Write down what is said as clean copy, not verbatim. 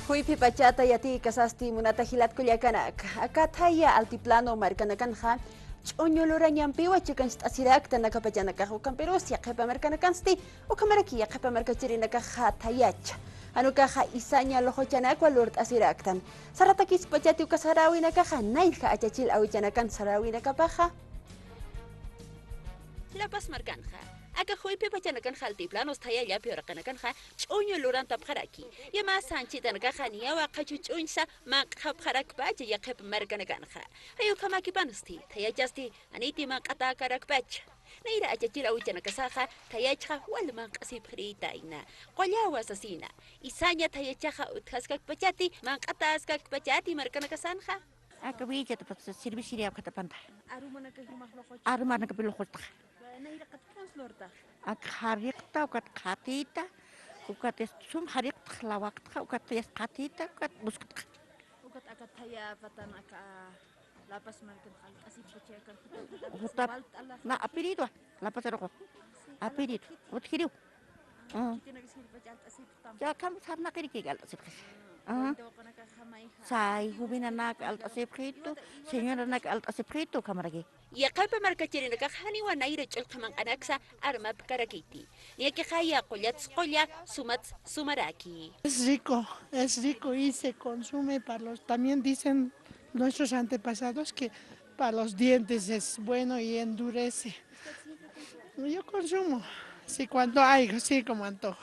Huipi pachata yati kasasti munata hilat kulyakanak. Akataya altiplano markanakanja. Ch'uñulura ñampiwa chikan asirakta nakapachanaka ukamperusia qepa markanakansti ukamaraki qepa markachirinaka hatayacha. Anukaja isaña lojochanakwa lurt asiraktan. Saratakis pachati ukasarawinakaja nailja achachil awichanakan sarawinakapaja. La Paz markanja. Aka huipi pachanakan altiplanos tayaya pioraqanakanqa ch'uñuluran tapqaraki. Yama sanchitanakaja niyawa qachuch'unsa maqhapqarakpacha yaqep markanakanqa. Ayuqamakipanasti tayachasti aniti maq'atakarakpacha. Naira achachil awichanakasaja tayachqa walman q'asipqriytayna. Qollawa asasina. Isaña tayachaja utqaskakpachati maq'ataskakpachati markanakasanja. Aka villa tapas serviciria katapanta. Arumana kapilokhota. Ak harikta ukat khatita ukat sum harikta lawakta ukat khatita ukat buskut ukat akataya patan aka lapas markan asip bacakan hutap na apirido lapas roko apirido utkiriu kita nagisir bacat asip tam ya kam sarna kiri gal asip sai hubina nak alt asip khito señora nak alt asip khito kamaragi Yaqapa markachirinaka hani wa naira chulqaman anaksa armap karakiti. Yaki khaya qollats qolla sumats sumaraki. Es rico y se consume para los, también dicen nuestros antepasados que para los dientes es bueno y endurece. Yo consumo, sí, cuando hay, sí, como antojo.